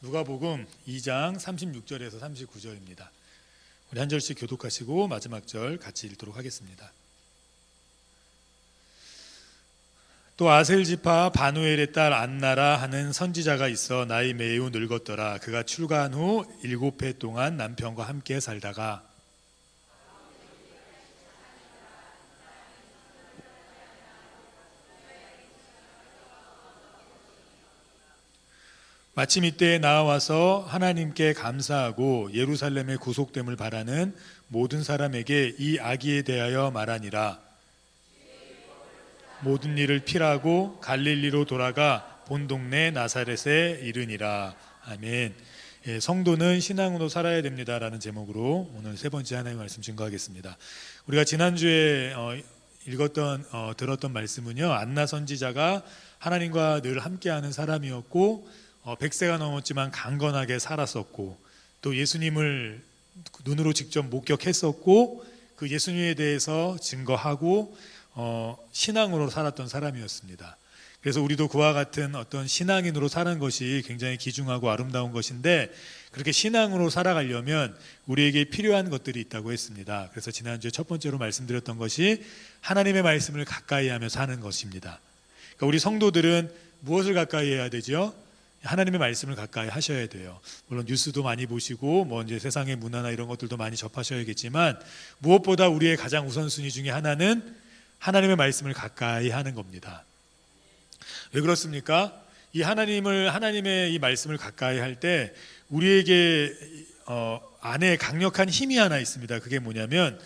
누가복음 2장 36절에서 39절입니다. 우리 한 절씩 교독하시고 마지막 절 같이 읽도록 하겠습니다. 또 아셀 지파 바누엘의 딸 안나라 하는 선지자가 있어 나이 매우 늙었더라. 그가 출가한 후 7해 동안 남편과 함께 살다가 마침 이때에 나와서 하나님께 감사하고 예루살렘의 구속됨을 바라는 모든 사람에게 이 아기에 대하여 말하니라. 모든 일을 필하고 갈릴리로 돌아가 본 동네 나사렛에 이르니라. 아멘. 성도는 신앙으로 살아야 됩니다라는 제목으로 오늘 세 번째 하나님의 말씀 증거하겠습니다. 우리가 지난주에 들었던 말씀은요, 안나 선지자가 하나님과 늘 함께하는 사람이었고 100세가 넘었지만 강건하게 살았었고, 또 예수님을 눈으로 직접 목격했었고, 그 예수님에 대해서 증거하고 신앙으로 살았던 사람이었습니다. 그래서 우리도 그와 같은 어떤 신앙인으로 사는 것이 굉장히 귀중하고 아름다운 것인데, 그렇게 신앙으로 살아가려면 우리에게 필요한 것들이 있다고 했습니다. 그래서 지난주에 첫 번째로 말씀드렸던 것이 하나님의 말씀을 가까이 하며 사는 것입니다. 그러니까 우리 성도들은 무엇을 가까이 해야 되죠? 하나님의 말씀을 가까이 하셔야 돼요. 물론 뉴스도 많이 보시고 이제 세상의 문화나 이런 것들도 많이 접하셔야겠지만, 무엇보다 우리의 가장 우선순위 중에 하나는 하나님의 말씀을 가까이 하는 겁니다. 왜 그렇습니까? 하나님의 이 말씀을 가까이 할 때 우리에게 안에 강력한 힘이 하나 있습니다. 그게 뭐냐면,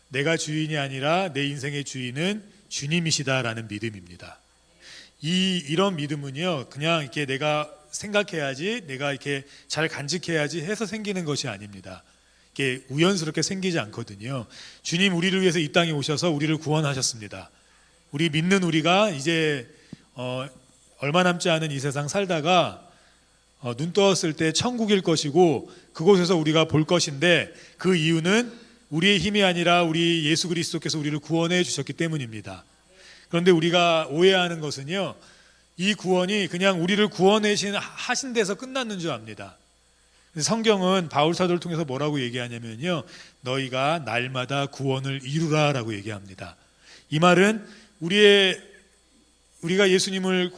내가 주인이 아니라 내 인생의 주인은 주님이시다라는 믿음입니다. 이런 믿음은요, 그냥 이렇게 내가 생각해야지, 내가 이렇게 잘 간직해야지 해서 생기는 것이 아닙니다. 이게 우연스럽게 생기지 않거든요. 주님 우리를 위해서 이 땅에 오셔서 우리를 구원하셨습니다. 우리 믿는 우리가 이제 얼마 남지 않은 이 세상 살다가 눈 떠었을 때 천국일 것이고, 그곳에서 우리가 볼 것인데, 그 이유는 우리의 힘이 아니라 우리 예수 그리스도께서 우리를 구원해 주셨기 때문입니다. 그런데 우리가 오해하는 것은요, 이 구원이 그냥 우리를 하신 데서 끝났는 줄 압니다. 성경은 바울 사도를 통해서 뭐라고 얘기하냐면요, 너희가 날마다 구원을 이루라라고 얘기합니다. 이 말은 우리가 예수님을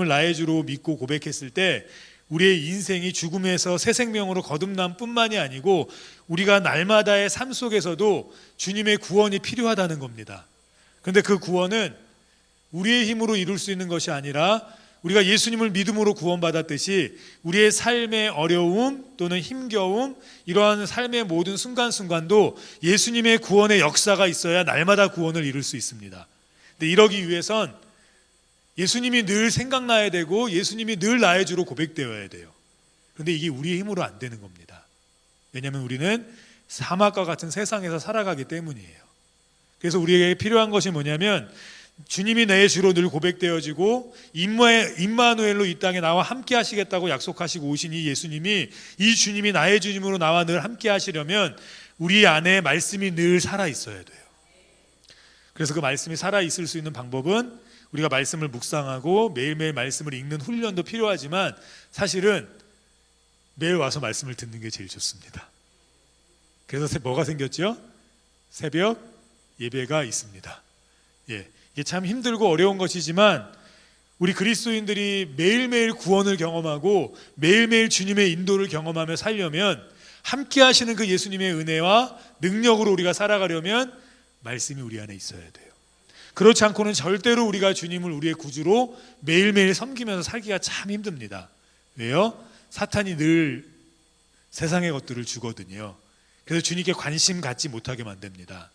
나의 주로 믿고 고백했을 때 우리의 인생이 죽음에서 새 생명으로 거듭남 뿐만이 아니고, 우리가 날마다의 삶 속에서도 주님의 구원이 필요하다는 겁니다. 그런데 그 구원은 우리의 힘으로 이룰 수 있는 것이 아니라, 우리가 예수님을 믿음으로 구원받았듯이 우리의 삶의 어려움 또는 힘겨움, 이러한 삶의 모든 순간순간도 예수님의 구원의 역사가 있어야 날마다 구원을 이룰 수 있습니다. 근데 이러기 위해선 예수님이 늘 생각나야 되고, 예수님이 늘 나의 주로 고백되어야 돼요. 그런데 이게 우리의 힘으로 안 되는 겁니다. 왜냐하면 우리는 사막과 같은 세상에서 살아가기 때문이에요. 그래서 우리에게 필요한 것이 뭐냐면, 주님이 내 주로 늘 고백되어지고 임마누엘로 이 땅에 나와 함께 하시겠다고 약속하시고 오신 이 예수님이, 이 주님이 나의 주님으로 나와 늘 함께 하시려면 우리 안에 말씀이 늘 살아있어야 돼요. 그래서 그 말씀이 살아있을 수 있는 방법은 우리가 말씀을 묵상하고 매일매일 말씀을 읽는 훈련도 필요하지만, 사실은 매일 와서 말씀을 듣는 게 제일 좋습니다. 그래서 뭐가 생겼죠? 새벽 예배가 있습니다. 이게 참 힘들고 어려운 것이지만, 우리 그리스도인들이 매일매일 구원을 경험하고 매일매일 주님의 인도를 경험하며 살려면, 함께 하시는 그 예수님의 은혜와 능력으로 우리가 살아가려면 말씀이 우리 안에 있어야 돼요. 그렇지 않고는 절대로 우리가 주님을 우리의 구주로 매일매일 섬기면서 살기가 참 힘듭니다. 왜요? 사탄이 늘 세상의 것들을 주거든요. 그래서 주님께 관심 갖지 못하게 만듭니다.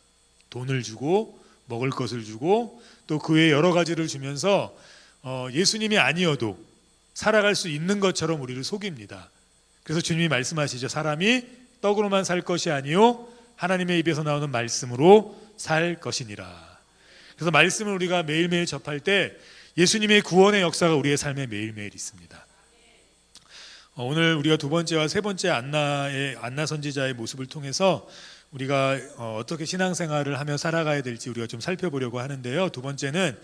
돈을 주고 먹을 것을 주고 또 그 외에 여러 가지를 주면서 예수님이 아니어도 살아갈 수 있는 것처럼 우리를 속입니다. 그래서 주님이 말씀하시죠. 사람이 떡으로만 살 것이 아니요 하나님의 입에서 나오는 말씀으로 살 것이니라. 그래서 말씀을 우리가 매일매일 접할 때 예수님의 구원의 역사가 우리의 삶에 매일매일 있습니다. 오늘 우리가 두 번째와 세 번째 안나 선지자의 모습을 통해서 우리가 어떻게 신앙생활을 하며 살아가야 될지 우리가 좀 살펴보려고 하는데요. 두 번째는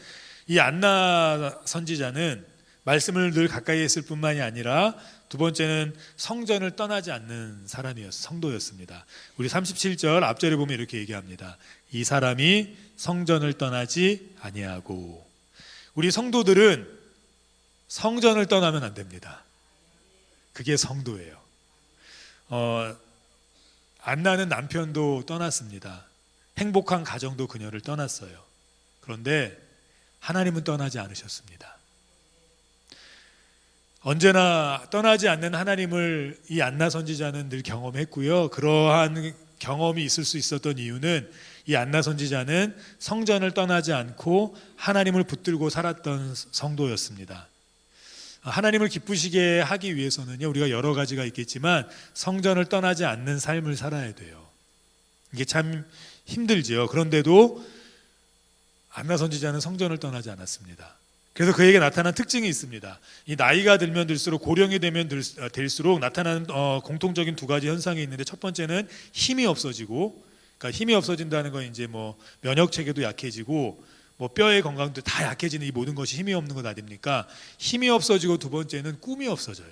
이 안나 선지자는 말씀을 늘 가까이 했을 뿐만이 아니라 두 번째는 성전을 떠나지 않는 성도였습니다. 우리 37절 앞절에 보면 이렇게 얘기합니다. 이 사람이 성전을 떠나지 아니하고. 우리 성도들은 성전을 떠나면 안 됩니다. 그게 성도예요. 안 나는 남편도 떠났습니다. 행복한 가정도 그녀를 떠났어요. 그런데 하나님은 떠나지 않으셨습니다. 언제나 떠나지 않는 하나님을 이 안나 선지자는 늘 경험했고요. 그러한 경험이 있을 수 있었던 이유는 이 안나 선지자는 성전을 떠나지 않고 하나님을 붙들고 살았던 성도였습니다. 하나님을 기쁘시게 하기 위해서는요, 우리가 여러 가지가 있겠지만 성전을 떠나지 않는 삶을 살아야 돼요. 이게 참 힘들지요. 그런데도 안나 선지자는 성전을 떠나지 않았습니다. 그래서 그에게 나타난 특징이 있습니다. 이 나이가 들면 들수록, 고령이 되면 될수록 나타나는 공통적인 두 가지 현상이 있는데, 첫 번째는 힘이 없어지고, 그러니까 힘이 없어진다는 건 이제 뭐 면역 체계도 약해지고 뭐 뼈의 건강도 다 약해지는, 이 모든 것이 힘이 없는 것 아닙니까? 힘이 없어지고 두 번째는 꿈이 없어져요.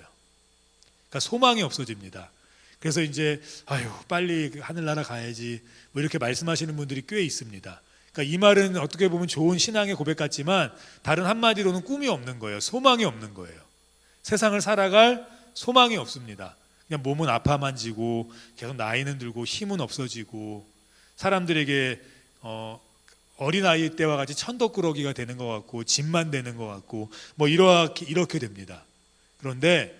그러니까 소망이 없어집니다. 그래서 이제 빨리 하늘나라 가야지 뭐 이렇게 말씀하시는 분들이 꽤 있습니다. 그러니까 이 말은 어떻게 보면 좋은 신앙의 고백 같지만 다른 한마디로는 꿈이 없는 거예요. 소망이 없는 거예요. 세상을 살아갈 소망이 없습니다. 그냥 몸은 아파만 지고 계속 나이는 들고 힘은 없어지고 사람들에게 어린아이 때와 같이 천덕꾸러기가 되는 것 같고 짐만 되는 것 같고 뭐 이렇게 됩니다. 그런데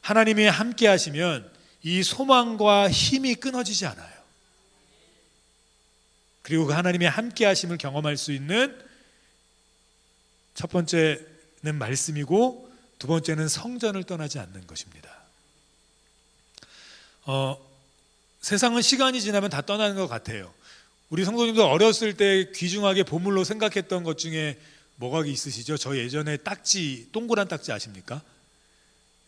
하나님이 함께 하시면 이 소망과 힘이 끊어지지 않아요. 그리고 그 하나님의 함께 하심을 경험할 수 있는 첫 번째는 말씀이고 두 번째는 성전을 떠나지 않는 것입니다. 세상은 시간이 지나면 다 떠나는 것 같아요. 우리 성도님도 어렸을 때 귀중하게 보물로 생각했던 것 중에 뭐가 있으시죠? 저 예전에 딱지, 동그란 딱지 아십니까?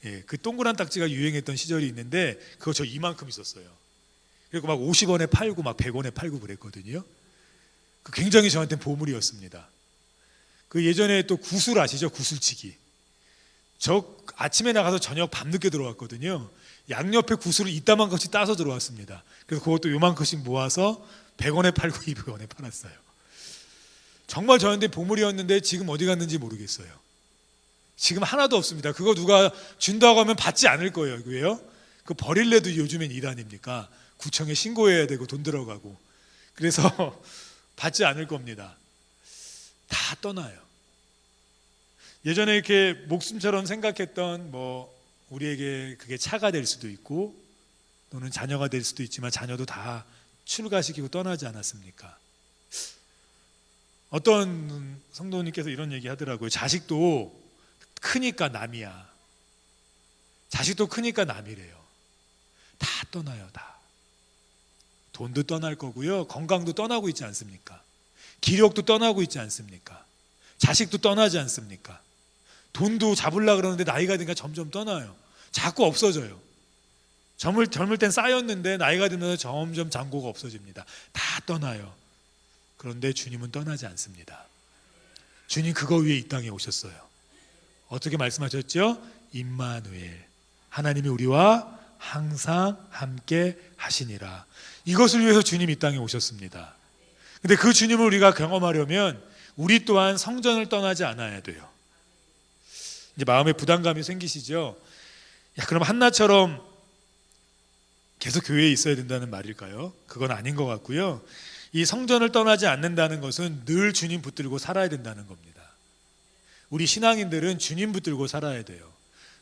예, 그 동그란 딱지가 유행했던 시절이 있는데 그거 저 이만큼 있었어요. 그리고 막 50원에 팔고 막 100원에 팔고 그랬거든요. 그 굉장히 저한테는 보물이었습니다. 그 예전에 또 구슬 아시죠? 구슬치기. 저 아침에 나가서 저녁 밤늦게 들어왔거든요. 양옆에 구슬을 이따만큼씩 따서 들어왔습니다. 그래서 그것도 요만큼씩 모아서 100원에 팔고 200원에 팔았어요. 정말 저한테 보물이었는데 지금 어디 갔는지 모르겠어요. 지금 하나도 없습니다. 그거 누가 준다고 하면 받지 않을 거예요. 왜요? 그 버릴래도 요즘엔 일 아닙니까? 구청에 신고해야 되고 돈 들어가고. 그래서 받지 않을 겁니다. 다 떠나요. 예전에 이렇게 목숨처럼 생각했던 뭐 우리에게 그게 차가 될 수도 있고 또는 자녀가 될 수도 있지만 자녀도 다 출가시키고 떠나지 않았습니까? 어떤 성도님께서 이런 얘기 하더라고요. 자식도 크니까 남이야. 자식도 크니까 남이래요. 다 떠나요. 다. 돈도 떠날 거고요. 건강도 떠나고 있지 않습니까? 기력도 떠나고 있지 않습니까? 자식도 떠나지 않습니까? 돈도 잡으려고 그러는데 나이가 드니까 점점 떠나요. 자꾸 없어져요. 젊을 땐 쌓였는데 나이가 들면서 점점 잔고가 없어집니다. 다 떠나요. 그런데 주님은 떠나지 않습니다. 주님 그거 위해 이 땅에 오셨어요. 어떻게 말씀하셨죠? 임마누엘, 하나님이 우리와 항상 함께 하시니라. 이것을 위해서 주님이 이 땅에 오셨습니다. 근데 그 주님을 우리가 경험하려면 우리 또한 성전을 떠나지 않아야 돼요. 이제 마음에 부담감이 생기시죠? 야, 그럼 한나처럼 계속 교회에 있어야 된다는 말일까요? 그건 아닌 것 같고요. 이 성전을 떠나지 않는다는 것은 늘 주님 붙들고 살아야 된다는 겁니다. 우리 신앙인들은 주님 붙들고 살아야 돼요.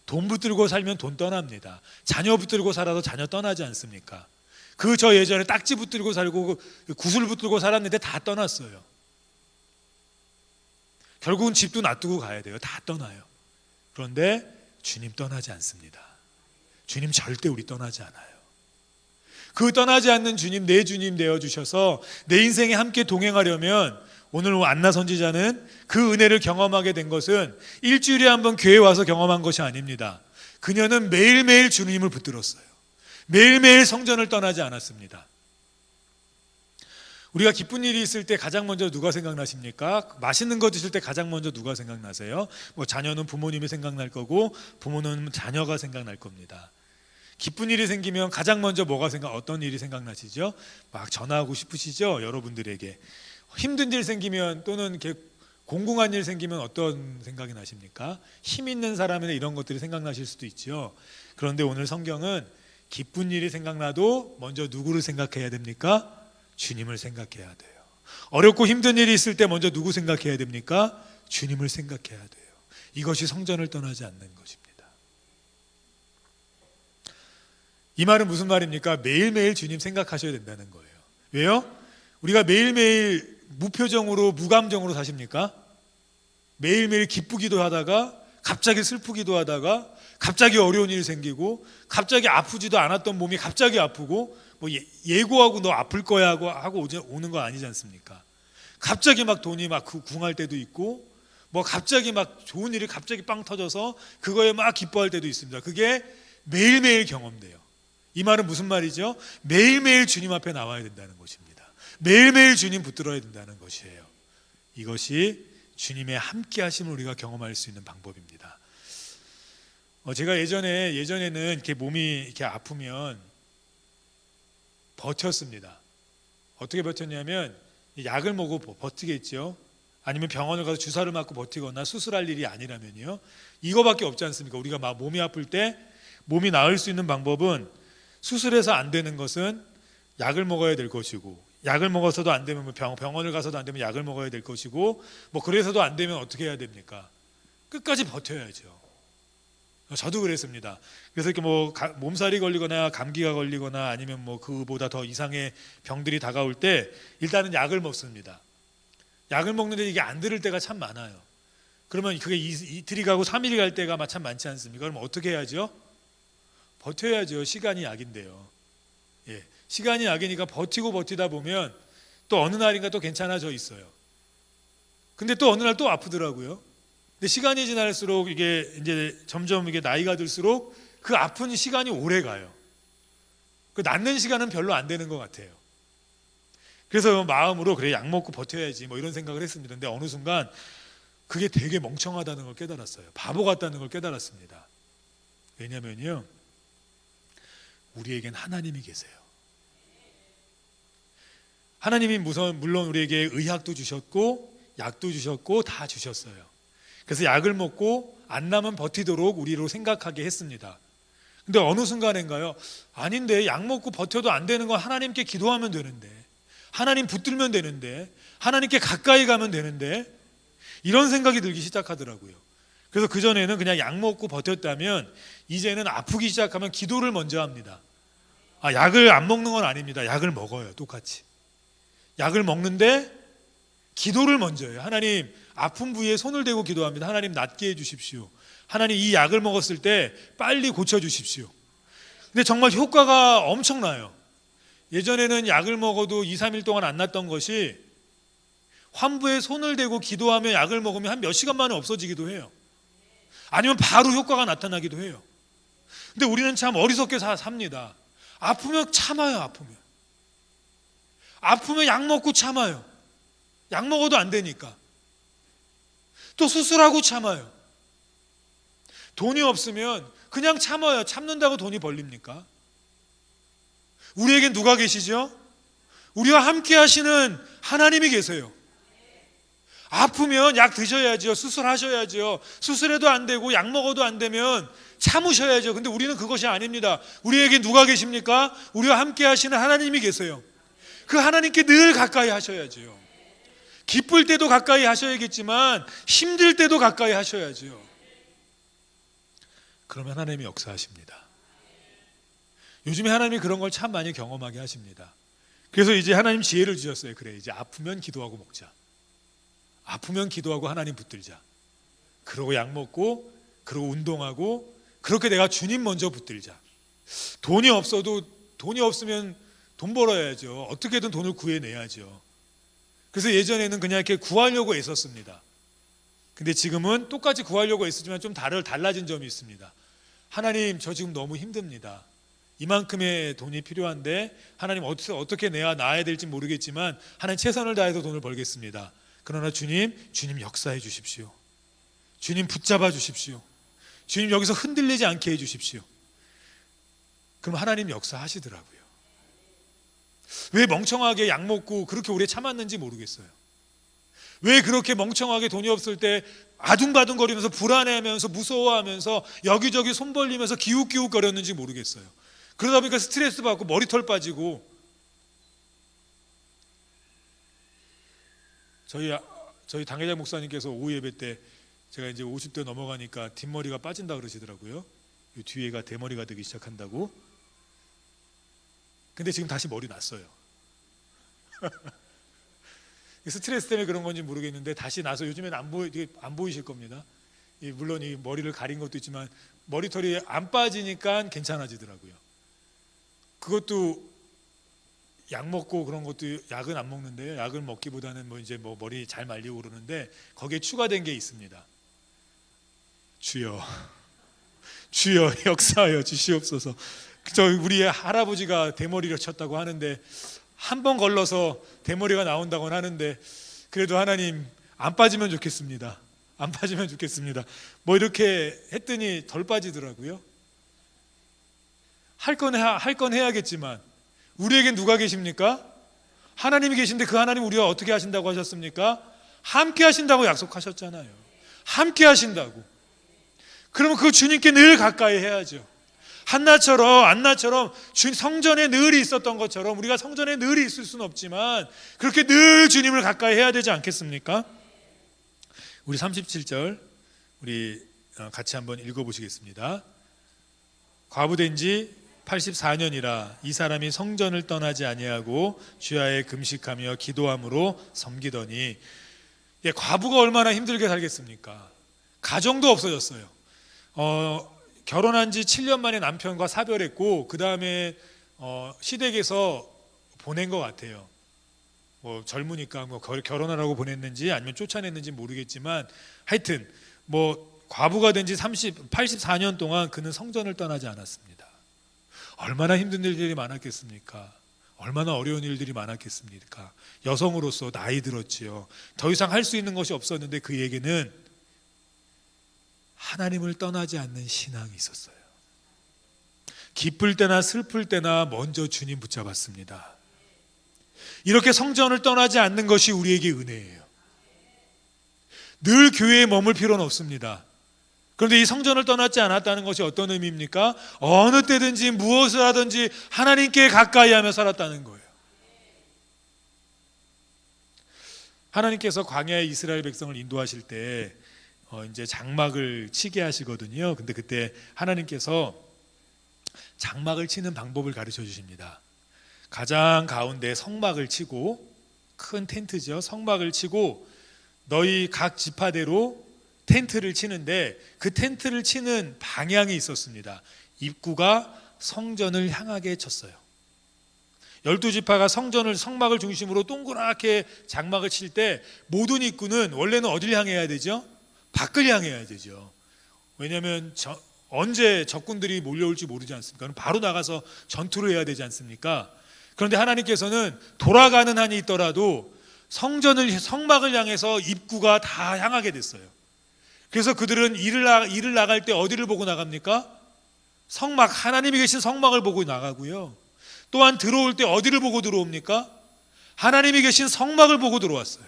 돈 붙들고 살면 돈 떠납니다. 자녀 붙들고 살아도 자녀 떠나지 않습니까? 저 예전에 딱지 붙들고 살고 구슬 붙들고 살았는데 다 떠났어요. 결국은 집도 놔두고 가야 돼요. 다 떠나요. 그런데 주님 떠나지 않습니다. 주님 절대 우리 떠나지 않아요. 그 떠나지 않는 주님, 내 주님 되어주셔서 내 인생에 함께 동행하려면 오늘 안나 선지자는 그 은혜를 경험하게 된 것은 일주일에 한 번 교회에 와서 경험한 것이 아닙니다. 그녀는 매일매일 주님을 붙들었어요. 매일매일 성전을 떠나지 않았습니다. 우리가 기쁜 일이 있을 때 가장 먼저 누가 생각나십니까? 맛있는 거 드실 때 가장 먼저 누가 생각나세요? 뭐 자녀는 부모님이 생각날 거고 부모는 자녀가 생각날 겁니다. 기쁜 일이 생기면 가장 먼저 어떤 일이 생각나시죠? 막 전화하고 싶으시죠? 여러분들에게. 힘든 일 생기면 또는 이렇게 공공한 일 생기면 어떤 생각이 나십니까? 힘 있는 사람이나 이런 것들이 생각나실 수도 있죠. 그런데 오늘 성경은 기쁜 일이 생각나도 먼저 누구를 생각해야 됩니까? 주님을 생각해야 돼요. 어렵고 힘든 일이 있을 때 먼저 누구 생각해야 됩니까? 주님을 생각해야 돼요. 이것이 성전을 떠나지 않는 것입니다. 이 말은 무슨 말입니까? 매일매일 주님 생각하셔야 된다는 거예요. 왜요? 우리가 매일매일 무표정으로 무감정으로 사십니까? 매일매일 기쁘기도 하다가 갑자기 슬프기도 하다가 갑자기 어려운 일이 생기고 갑자기 아프지도 않았던 몸이 갑자기 아프고 뭐 예고하고 너 아플 거야 하고 오는 거 아니지 않습니까? 갑자기 막 돈이 막 궁할 때도 있고 뭐 갑자기 막 좋은 일이 갑자기 빵 터져서 그거에 막 기뻐할 때도 있습니다. 그게 매일매일 경험돼요. 이 말은 무슨 말이죠? 매일매일 주님 앞에 나와야 된다는 것입니다. 매일매일 주님 붙들어야 된다는 것이에요. 이것이 주님의 함께 하심을 우리가 경험할 수 있는 방법입니다. 제가 예전에는 이렇게 몸이 이렇게 아프면 버텼습니다. 어떻게 버텼냐면 약을 먹고 버티겠죠. 아니면 병원을 가서 주사를 맞고 버티거나 수술할 일이 아니라면요. 이거밖에 없지 않습니까? 우리가 막 몸이 아플 때 몸이 나을 수 있는 방법은 수술해서 안 되는 것은 약을 먹어야 될 것이고 약을 먹어서도 안 되면 병원을 가서도 안 되면 약을 먹어야 될 것이고 뭐 그래서도 안 되면 어떻게 해야 됩니까? 끝까지 버텨야죠. 저도 그랬습니다. 그래서 이렇게 뭐 몸살이 걸리거나 감기가 걸리거나 아니면 뭐 그보다 더 이상의 병들이 다가올 때 일단은 약을 먹습니다. 약을 먹는데 이게 안 들을 때가 참 많아요. 그러면 그게 이틀이 가고 3일이 갈 때가 참 많지 않습니까? 그럼 어떻게 해야죠? 버텨야죠. 시간이 약인데요. 예, 시간이 약이니까 버티고 버티다 보면 또 어느 날인가 또 괜찮아져 있어요. 근데 또 어느 날 또 아프더라고요. 근데 시간이 지날수록 이게 이제 점점 이게 나이가 들수록 그 아픈 시간이 오래 가요. 그 낫는 시간은 별로 안 되는 것 같아요. 그래서 마음으로 그래 약 먹고 버텨야지 뭐 이런 생각을 했습니다. 근데 어느 순간 그게 되게 멍청하다는 걸 깨달았어요. 바보 같다는 걸 깨달았습니다. 왜냐면요, 우리에겐 하나님이 계세요. 하나님이 물론 우리에게 의학도 주셨고 약도 주셨고 다 주셨어요. 그래서 약을 먹고 안 나면 버티도록 우리로 생각하게 했습니다. 근데 어느 순간인가요? 아닌데 약 먹고 버텨도 안 되는 건 하나님께 기도하면 되는데, 하나님 붙들면 되는데, 하나님께 가까이 가면 되는데, 이런 생각이 들기 시작하더라고요. 그래서 그전에는 그냥 약 먹고 버텼다면 이제는 아프기 시작하면 기도를 먼저 합니다. 약을 안 먹는 건 아닙니다. 약을 먹어요. 똑같이 약을 먹는데 기도를 먼저 해요. 하나님, 아픈 부위에 손을 대고 기도합니다. 하나님, 낫게 해주십시오. 하나님, 이 약을 먹었을 때 빨리 고쳐주십시오. 근데 정말 효과가 엄청나요. 예전에는 약을 먹어도 2, 3일 동안 안 낫던 것이 환부에 손을 대고 기도하며 약을 먹으면 한 몇 시간 만에 없어지기도 해요. 아니면 바로 효과가 나타나기도 해요. 근데 우리는 참 어리석게 삽니다. 아프면 참아요. 아프면 약 먹고 참아요. 약 먹어도 안 되니까. 또 수술하고 참아요. 돈이 없으면 그냥 참아요. 참는다고 돈이 벌립니까? 우리에겐 누가 계시죠? 우리와 함께 하시는 하나님이 계세요. 아프면 약 드셔야죠. 수술하셔야죠. 수술해도 안 되고 약 먹어도 안 되면 참으셔야죠. 근데 우리는 그것이 아닙니다. 우리에게 누가 계십니까? 우리와 함께 하시는 하나님이 계세요. 그 하나님께 늘 가까이 하셔야죠. 기쁠 때도 가까이 하셔야겠지만 힘들 때도 가까이 하셔야죠. 그러면 하나님이 역사하십니다. 요즘에 하나님이 그런 걸 참 많이 경험하게 하십니다. 그래서 이제 하나님 지혜를 주셨어요. 그래, 이제 아프면 기도하고 먹자. 아프면 기도하고 하나님 붙들자. 그러고 약 먹고 그러고 운동하고 그렇게 내가 주님 먼저 붙들자. 돈이 없으면 돈 벌어야죠. 어떻게든 돈을 구해내야죠. 그래서 예전에는 그냥 이렇게 구하려고 애썼습니다. 근데 지금은 똑같이 구하려고 애쓰지만 좀 달라진 점이 있습니다. 하나님, 저 지금 너무 힘듭니다. 이만큼의 돈이 필요한데 하나님 어떻게 내야 나야 될지 모르겠지만 하나님 최선을 다해서 돈을 벌겠습니다. 그러나 주님 역사해 주십시오. 주님 붙잡아 주십시오. 주님 여기서 흔들리지 않게 해 주십시오. 그럼 하나님 역사하시더라고요. 왜 멍청하게 약 먹고 그렇게 오래 참았는지 모르겠어요. 왜 그렇게 멍청하게 돈이 없을 때 아둥바둥거리면서 불안해하면서 무서워하면서 여기저기 손 벌리면서 기웃기웃거렸는지 모르겠어요. 그러다 보니까 스트레스 받고 머리털 빠지고. 저희 당회장 목사님께서 오후 예배 때 제가 이제 50대 넘어가니까 뒷머리가 빠진다 그러시더라고요. 이 뒤에가 대머리가 되기 시작한다고. 근데 지금 다시 머리 났어요. 스트레스 때문에 그런 건지 모르겠는데 다시 나서 요즘엔 안 보이실 겁니다. 물론 이 머리를 가린 것도 있지만 머리털이 안 빠지니까 괜찮아지더라고요. 그것도 약 먹고 그런 것도 약은 안 먹는데요. 약을 먹기보다는 뭐 머리 잘 말리고 그러는데 거기에 추가된 게 있습니다. 주여 역사하여 주시옵소서. 우리 할아버지가 대머리를 쳤다고 하는데 한 번 걸러서 대머리가 나온다고는 하는데 그래도 하나님 안 빠지면 좋겠습니다. 안 빠지면 좋겠습니다. 뭐 이렇게 했더니 덜 빠지더라고요. 할 건 해야겠지만 우리에겐 누가 계십니까? 하나님이 계신데 그 하나님 우리와 어떻게 하신다고 하셨습니까? 함께 하신다고 약속하셨잖아요. 함께 하신다고. 그러면 그 주님께 늘 가까이 해야죠. 안나처럼 성전에 늘 있었던 것처럼 우리가 성전에 늘 있을 수는 없지만 그렇게 늘 주님을 가까이 해야 되지 않겠습니까? 우리 37절 우리 같이 한번 읽어보시겠습니다. 과부된 지 84년이라 이 사람이 성전을 떠나지 아니하고 주야에 금식하며 기도함으로 섬기더니. 과부가 얼마나 힘들게 살겠습니까? 가정도 없어졌어요. 결혼한 지 7년 만에 남편과 사별했고 그 다음에 시댁에서 보낸 것 같아요. 뭐 젊으니까 뭐 결혼하라고 보냈는지 아니면 쫓아냈는지 모르겠지만 하여튼 뭐 과부가 된 지 84년 동안 그는 성전을 떠나지 않았습니다. 얼마나 힘든 일들이 많았겠습니까? 얼마나 어려운 일들이 많았겠습니까? 여성으로서 나이 들었지요. 더 이상 할 수 있는 것이 없었는데 그에게는 하나님을 떠나지 않는 신앙이 있었어요. 기쁠 때나 슬플 때나 먼저 주님 붙잡았습니다. 이렇게 성전을 떠나지 않는 것이 우리에게 은혜예요. 늘 교회에 머물 필요는 없습니다. 그런데 이 성전을 떠나지 않았다는 것이 어떤 의미입니까? 어느 때든지 무엇을 하든지 하나님께 가까이 하며 살았다는 거예요. 하나님께서 광야에 이스라엘 백성을 인도하실 때 이제 장막을 치게 하시거든요. 근데 그때 하나님께서 장막을 치는 방법을 가르쳐 주십니다. 가장 가운데 성막을 치고, 큰 텐트죠. 성막을 치고 너희 각 지파대로 텐트를 치는데 그 텐트를 치는 방향이 있었습니다. 입구가 성전을 향하게 쳤어요. 12지파가 성막을 중심으로 동그랗게 장막을 칠 때 모든 입구는 원래는 어딜 향해야 되죠? 밖을 향해야 되죠. 왜냐하면 언제 적군들이 몰려올지 모르지 않습니까? 바로 나가서 전투를 해야 되지 않습니까? 그런데 하나님께서는 돌아가는 한이 있더라도 성막을 향해서 입구가 다 향하게 됐어요. 그래서 그들은 일을 나갈 때 어디를 보고 나갑니까? 성막, 하나님이 계신 성막을 보고 나가고요. 또한 들어올 때 어디를 보고 들어옵니까? 하나님이 계신 성막을 보고 들어왔어요.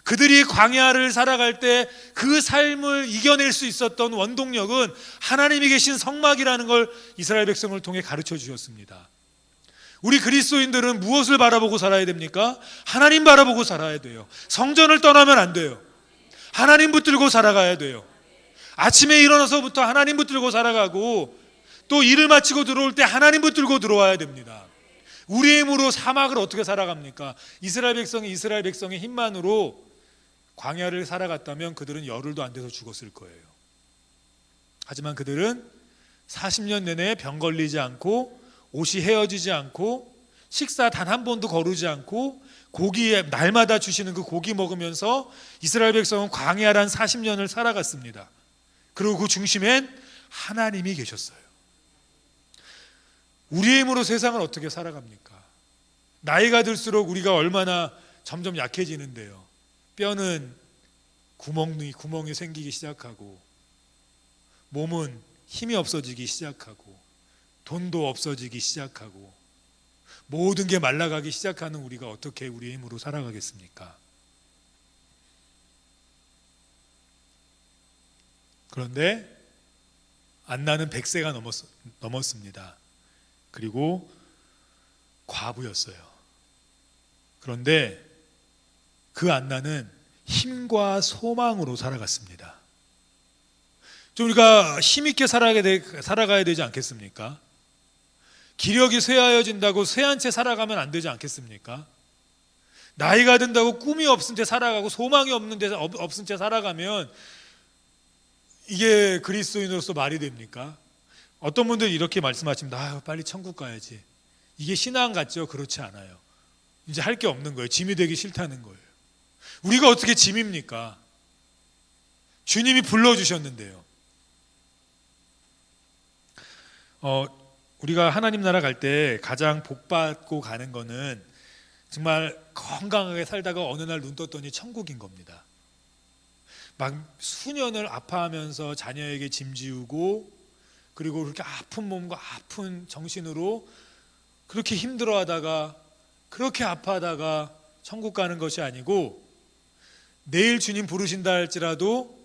그들이 광야를 살아갈 때 그 삶을 이겨낼 수 있었던 원동력은 하나님이 계신 성막이라는 걸 이스라엘 백성을 통해 가르쳐 주셨습니다. 우리 그리스도인들은 무엇을 바라보고 살아야 됩니까? 하나님 바라보고 살아야 돼요. 성전을 떠나면 안 돼요. 하나님 붙들고 살아가야 돼요. 아침에 일어나서부터 하나님 붙들고 살아가고 또 일을 마치고 들어올 때 하나님 붙들고 들어와야 됩니다. 우리의 힘으로 사막을 어떻게 살아갑니까? 이스라엘 백성의 힘만으로 광야를 살아갔다면 그들은 열흘도 안 돼서 죽었을 거예요. 하지만 그들은 40년 내내 병 걸리지 않고 옷이 헤어지지 않고 식사 단 한 번도 거르지 않고 고기에 날마다 주시는 그 고기 먹으면서 이스라엘 백성은 광야란 40년을 살아갔습니다. 그리고 그 중심엔 하나님이 계셨어요. 우리의 힘으로 세상을 어떻게 살아갑니까? 나이가 들수록 우리가 얼마나 점점 약해지는데요. 뼈는 구멍이 생기기 시작하고, 몸은 힘이 없어지기 시작하고, 돈도 없어지기 시작하고, 모든 게 말라가기 시작하는 우리가 어떻게 우리의 힘으로 살아가겠습니까? 그런데 안나는 100세가 넘었습니다. 그리고 과부였어요. 그런데 그 안나는 힘과 소망으로 살아갔습니다. 좀 우리가 힘있게 살아가야 되지 않겠습니까? 기력이 쇠하여진다고 쇠한 채 살아가면 안 되지 않겠습니까? 나이가 든다고 꿈이 없은 채 살아가고 소망이 없은 채 살아가면 이게 그리스도인으로서 말이 됩니까? 어떤 분들이 이렇게 말씀하십니다. 빨리 천국 가야지. 이게 신앙 같죠? 그렇지 않아요. 이제 할 게 없는 거예요. 짐이 되기 싫다는 거예요. 우리가 어떻게 짐입니까? 주님이 불러주셨는데요. 우리가 하나님 나라 갈 때 가장 복받고 가는 거는 정말 건강하게 살다가 어느 날 눈 떴더니 천국인 겁니다. 막 수년을 아파하면서 자녀에게 짐지우고, 그리고 그렇게 아픈 몸과 아픈 정신으로 그렇게 힘들어하다가, 그렇게 아파하다가 천국 가는 것이 아니고, 내일 주님 부르신다 할지라도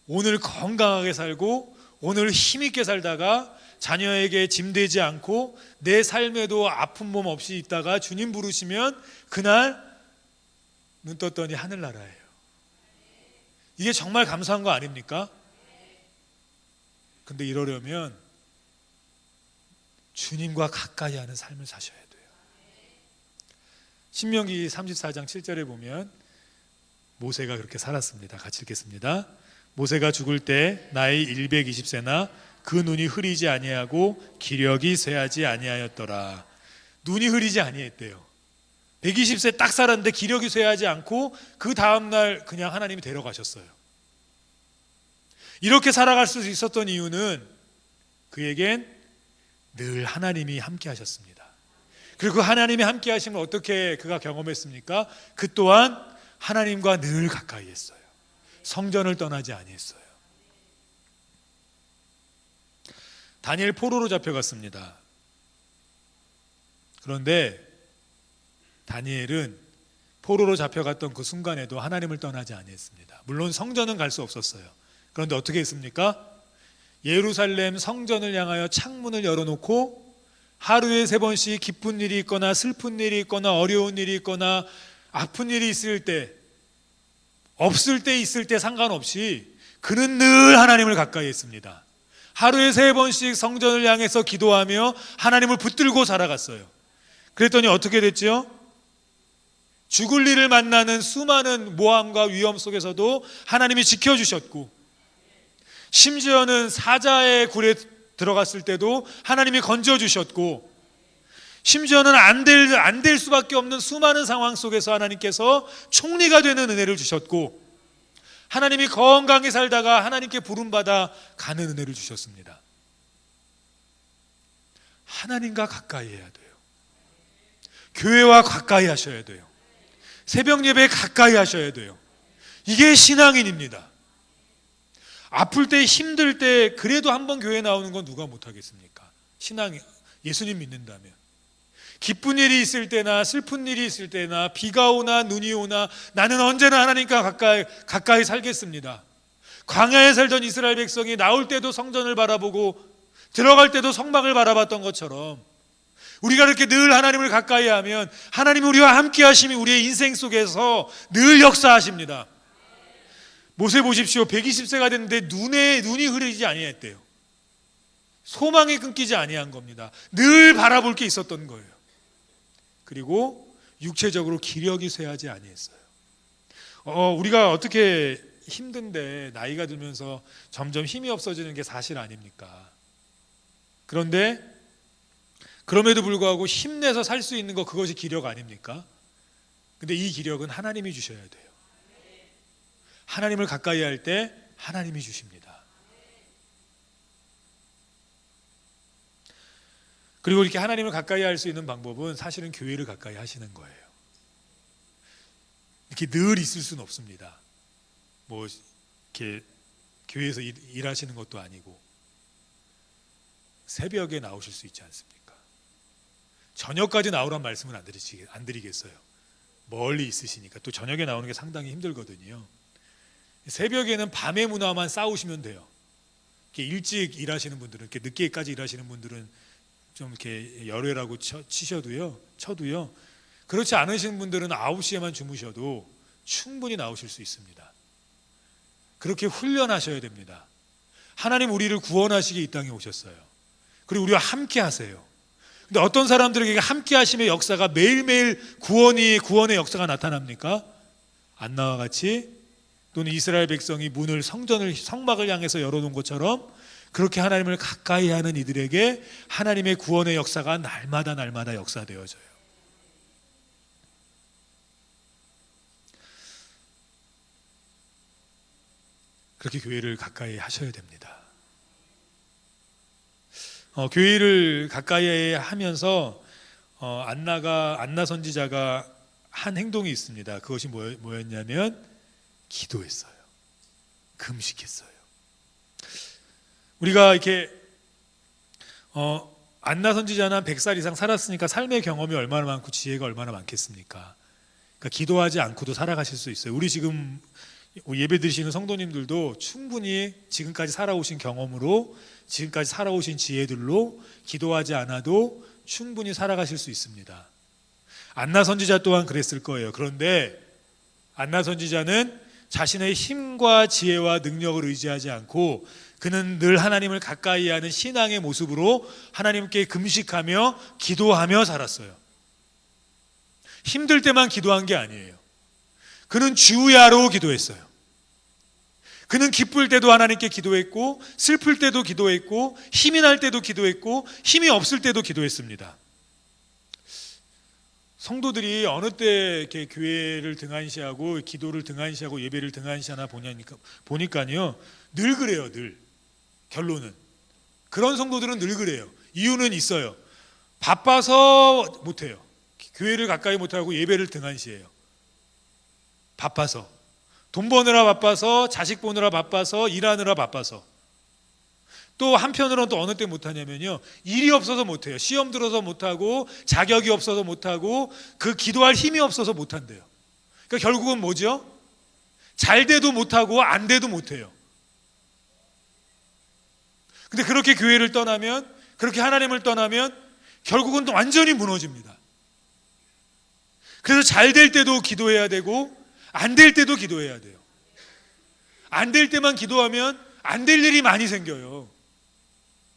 오늘 건강하게 살고 오늘 힘있게 살다가 자녀에게 짐되지 않고 내 삶에도 아픈 몸 없이 있다가 주님 부르시면 그날 눈 떴더니 하늘나라예요. 이게 정말 감사한 거 아닙니까? 근데 이러려면 주님과 가까이 하는 삶을 사셔야 돼요. 신명기 34장 7절에 보면 모세가 그렇게 살았습니다. 같이 읽겠습니다. 모세가 죽을 때 나이 120세나 그 눈이 흐리지 아니하고 기력이 쇠하지 아니하였더라. 눈이 흐리지 아니했대요. 120세 딱 살았는데 기력이 쇠하지 않고 그 다음날 그냥 하나님이 데려가셨어요. 이렇게 살아갈 수 있었던 이유는 그에겐 늘 하나님이 함께 하셨습니다. 그리고 하나님이 함께 하시면 어떻게 그가 경험했습니까? 그 또한 하나님과 늘 가까이 했어요. 성전을 떠나지 아니했어요. 다니엘 포로로 잡혀갔습니다. 그런데 다니엘은 포로로 잡혀갔던 그 순간에도 하나님을 떠나지 아니했습니다. 물론 성전은 갈 수 없었어요. 그런데 어떻게 했습니까? 예루살렘 성전을 향하여 창문을 열어놓고 하루에 3번씩 기쁜 일이 있거나 슬픈 일이 있거나 어려운 일이 있거나 아픈 일이 있을 때, 없을 때 있을 때 상관없이 그는 늘 하나님을 가까이 했습니다. 하루에 3번씩 성전을 향해서 기도하며 하나님을 붙들고 살아갔어요. 그랬더니 어떻게 됐죠? 죽을 일을 만나는 수많은 모함과 위험 속에서도 하나님이 지켜주셨고, 심지어는 사자의 굴에 들어갔을 때도 하나님이 건져주셨고, 심지어는 안 될 수밖에 없는 수많은 상황 속에서 하나님께서 총리가 되는 은혜를 주셨고, 하나님이 건강히 살다가 하나님께 부름받아 가는 은혜를 주셨습니다. 하나님과 가까이 해야 돼요. 교회와 가까이 하셔야 돼요. 새벽 예배에 가까이 하셔야 돼요. 이게 신앙인입니다. 아플 때, 힘들 때 그래도 한번 교회 나오는 건 누가 못하겠습니까? 신앙이, 예수님 믿는다면. 기쁜 일이 있을 때나 슬픈 일이 있을 때나 비가 오나 눈이 오나 나는 언제나 하나님과 가까이 살겠습니다. 광야에 살던 이스라엘 백성이 나올 때도 성전을 바라보고 들어갈 때도 성막을 바라봤던 것처럼 우리가 이렇게 늘 하나님을 가까이 하면 하나님이 우리와 함께 하심이 우리의 인생 속에서 늘 역사하십니다. 모세 보십시오. 120세가 됐는데 눈이 흐리지 아니했대요. 소망이 끊기지 아니한 겁니다. 늘 바라볼 게 있었던 거예요. 그리고 육체적으로 기력이 쇠하지 아니했어요. 우리가 어떻게 힘든데 나이가 들면서 점점 힘이 없어지는 게 사실 아닙니까? 그런데 그럼에도 불구하고 힘내서 살 수 있는 거, 그것이 기력 아닙니까? 근데 이 기력은 하나님이 주셔야 돼요. 하나님을 가까이 할 때 하나님이 주십니다. 그리고 이렇게 하나님을 가까이 할 수 있는 방법은 사실은 교회를 가까이 하시는 거예요. 이렇게 늘 있을 수는 없습니다. 뭐 이렇게 교회에서 일하시는 것도 아니고 새벽에 나오실 수 있지 않습니까? 저녁까지 나오란 말씀은 안 드리겠어요. 멀리 있으시니까. 또 저녁에 나오는 게 상당히 힘들거든요. 새벽에는 밤의 문화만 싸우시면 돼요. 이렇게 일찍 일하시는 분들은, 이렇게 늦게까지 일하시는 분들은 좀 이렇게 열애라고 쳐도요. 그렇지 않으신 분들은 9시에만 주무셔도 충분히 나오실 수 있습니다. 그렇게 훈련하셔야 됩니다. 하나님 우리를 구원하시기 이 땅에 오셨어요. 그리고 우리와 함께 하세요. 근데 어떤 사람들에게 함께 하심의 역사가 매일매일 구원의 역사가 나타납니까? 안나와 같이, 또는 이스라엘 백성이 성막을 향해서 열어놓은 것처럼 그렇게 하나님을 가까이 하는 이들에게 하나님의 구원의 역사가 날마다 역사되어져요. 그렇게 교회를 가까이 하셔야 됩니다. 교회를 가까이 하면서 안나 선지자가 한 행동이 있습니다. 그것이 뭐였냐면 기도했어요. 금식했어요. 우리가 이렇게 안나 선지자는 100살 이상 살았으니까 삶의 경험이 얼마나 많고 지혜가 얼마나 많겠습니까? 그러니까 기도하지 않고도 살아가실 수 있어요. 우리 지금 예배 드리시는 성도님들도 충분히 지금까지 살아오신 경험으로, 지금까지 살아오신 지혜들로 기도하지 않아도 충분히 살아가실 수 있습니다. 안나 선지자 또한 그랬을 거예요. 그런데 안나 선지자는 자신의 힘과 지혜와 능력을 의지하지 않고 그는 늘 하나님을 가까이 하는 신앙의 모습으로 하나님께 금식하며 기도하며 살았어요. 힘들 때만 기도한 게 아니에요. 그는 주야로 기도했어요. 그는 기쁠 때도 하나님께 기도했고, 슬플 때도 기도했고, 힘이 날 때도 기도했고, 힘이 없을 때도 기도했습니다. 성도들이 어느 때 이렇게 교회를 등한시하고 기도를 등한시하고 예배를 등한시하나 보니까요, 늘 그래요. 늘 결론은 그런 성도들은 늘 그래요. 이유는 있어요. 바빠서 못해요. 교회를 가까이 못하고 예배를 등한시해요. 바빠서, 돈 버느라 바빠서, 자식 보느라 바빠서, 일하느라 바빠서. 또 한편으로는 또 어느 때 못하냐면요, 일이 없어서 못해요. 시험 들어서 못하고, 자격이 없어서 못하고, 그 기도할 힘이 없어서 못한대요. 그러니까 결국은 뭐죠? 잘 돼도 못하고 안 돼도 못해요. 근데 그렇게 교회를 떠나면, 그렇게 하나님을 떠나면 결국은 또 완전히 무너집니다. 그래서 잘 될 때도 기도해야 되고 안 될 때도 기도해야 돼요. 안 될 때만 기도하면 안 될 일이 많이 생겨요.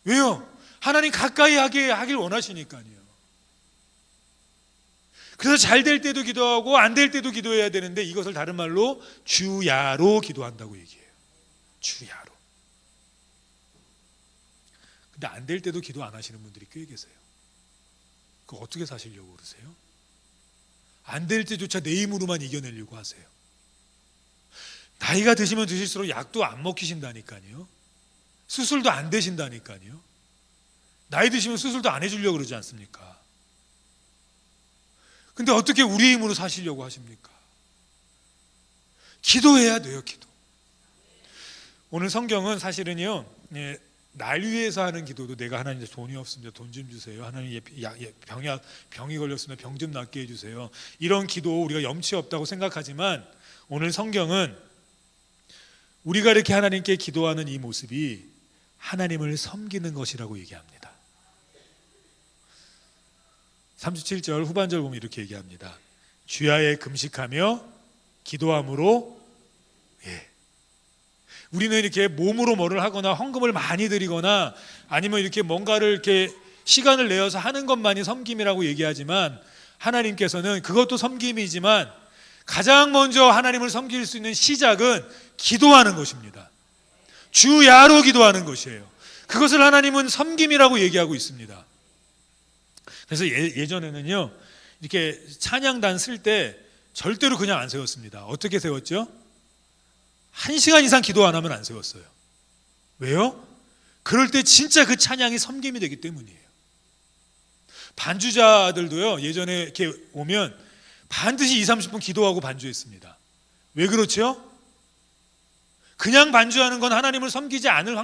왜요? 하나님 가까이 하길 원하시니까요. 그래서 잘 될 때도 기도하고 안 될 때도 기도해야 되는데, 이것을 다른 말로 주야로 기도한다고 얘기해요. 주야로. 근데 안 될 때도 기도 안 하시는 분들이 꽤 계세요. 그거 어떻게 사시려고 그러세요? 안 될 때조차 내 힘으로만 이겨내려고 하세요. 나이가 드시면 드실수록 약도 안 먹히신다니까요. 수술도 안 되신다니까요. 나이 드시면 수술도 안 해주려고 그러지 않습니까? 근데 어떻게 우리 힘으로 사시려고 하십니까? 기도해야 돼요. 기도. 오늘 성경은 사실은요, 날 위해서 하는 기도도, 내가 하나님 돈이 없습니다, 돈 좀 주세요. 하나님 병이 걸렸으면 병 좀 낫게 해주세요. 이런 기도 우리가 염치 없다고 생각하지만, 오늘 성경은 우리가 이렇게 하나님께 기도하는 이 모습이 하나님을 섬기는 것이라고 얘기합니다. 37절 후반절 보면 이렇게 얘기합니다. 주야에 금식하며 기도함으로, 우리는 이렇게 몸으로 뭐를 하거나 헌금을 많이 드리거나 아니면 이렇게 뭔가를 이렇게 시간을 내어서 하는 것만이 섬김이라고 얘기하지만, 하나님께서는 그것도 섬김이지만 가장 먼저 하나님을 섬길 수 있는 시작은 기도하는 것입니다. 주야로 기도하는 것이에요. 그것을 하나님은 섬김이라고 얘기하고 있습니다. 그래서 예전에는요, 이렇게 찬양단 쓸 때 절대로 그냥 안 세웠습니다. 어떻게 세웠죠? 1시간 이상 기도 안 하면 안 세웠어요. 왜요? 그럴 때 진짜 그 찬양이 섬김이 되기 때문이에요. 반주자들도요, 예전에 이렇게 오면 반드시 20-30분 기도하고 반주했습니다. 왜 그렇죠? 그냥 반주하는 건 하나님을 섬기지 않을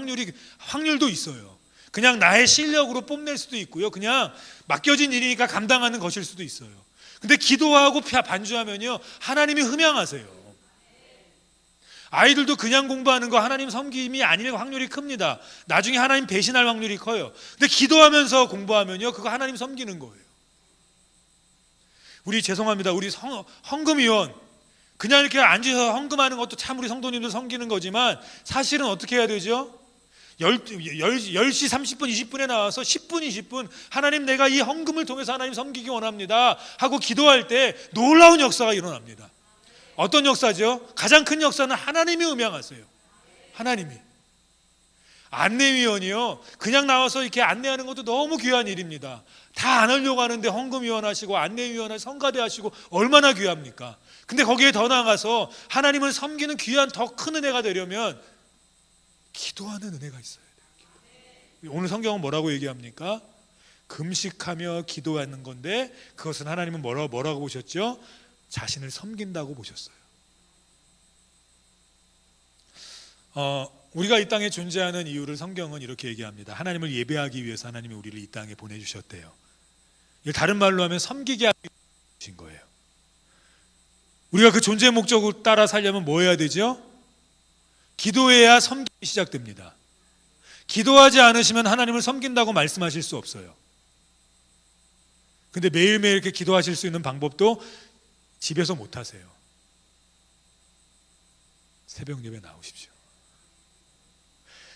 확률도 있어요. 그냥 나의 실력으로 뽐낼 수도 있고요, 그냥 맡겨진 일이니까 감당하는 것일 수도 있어요. 근데 기도하고 반주하면요, 하나님이 흠양하세요. 아이들도 그냥 공부하는 거 하나님 섬김이 아닐 확률이 큽니다. 나중에 하나님 배신할 확률이 커요. 근데 기도하면서 공부하면요, 그거 하나님 섬기는 거예요. 우리 죄송합니다, 우리 헌금위원 그냥 이렇게 앉아서 헌금하는 것도 참 우리 성도님들 섬기는 거지만, 사실은 어떻게 해야 되죠? 10시 30분 20분에 나와서 10분 20분 하나님, 내가 이 헌금을 통해서 하나님 섬기기 원합니다 하고 기도할 때 놀라운 역사가 일어납니다. 어떤 역사죠? 가장 큰 역사는 하나님이 음향하세요. 하나님이. 안내위원이요, 그냥 나와서 이렇게 안내하는 것도 너무 귀한 일입니다. 다 안 하려고 하는데 헌금위원 하시고 안내위원 하시고 성가대 하시고 얼마나 귀합니까? 근데 거기에 더 나아가서 하나님을 섬기는 귀한 더 큰 은혜가 되려면 기도하는 은혜가 있어야 돼요. 오늘 성경은 뭐라고 얘기합니까? 금식하며 기도하는 건데, 그것은 하나님은 뭐라고 보셨죠? 자신을 섬긴다고 보셨어요. 우리가 이 땅에 존재하는 이유를 성경은 이렇게 얘기합니다. 하나님을 예배하기 위해서 하나님이 우리를 이 땅에 보내주셨대요. 다른 말로 하면 섬기게 하기 위해 주신 거예요. 우리가 그 존재의 목적을 따라 살려면 뭐 해야 되죠? 기도해야 섬김이 시작됩니다. 기도하지 않으시면 하나님을 섬긴다고 말씀하실 수 없어요. 근데 매일매일 이렇게 기도하실 수 있는 방법도 집에서 못 하세요. 새벽 예배 나오십시오.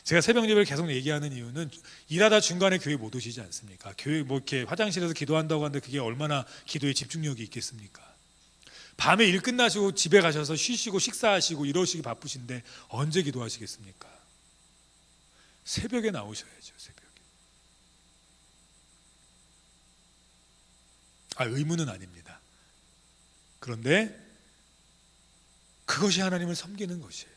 제가 새벽 예배를 계속 얘기하는 이유는, 일하다 중간에 교회 못 오시지 않습니까? 교회 이렇게 화장실에서 기도한다고 하는데 그게 얼마나 기도에 집중력이 있겠습니까? 밤에 일 끝나시고 집에 가셔서 쉬시고 식사하시고 이러시기 바쁘신데 언제 기도하시겠습니까? 새벽에 나오셔야죠. 새벽에. 의무는 아닙니다. 그런데 그것이 하나님을 섬기는 것이에요.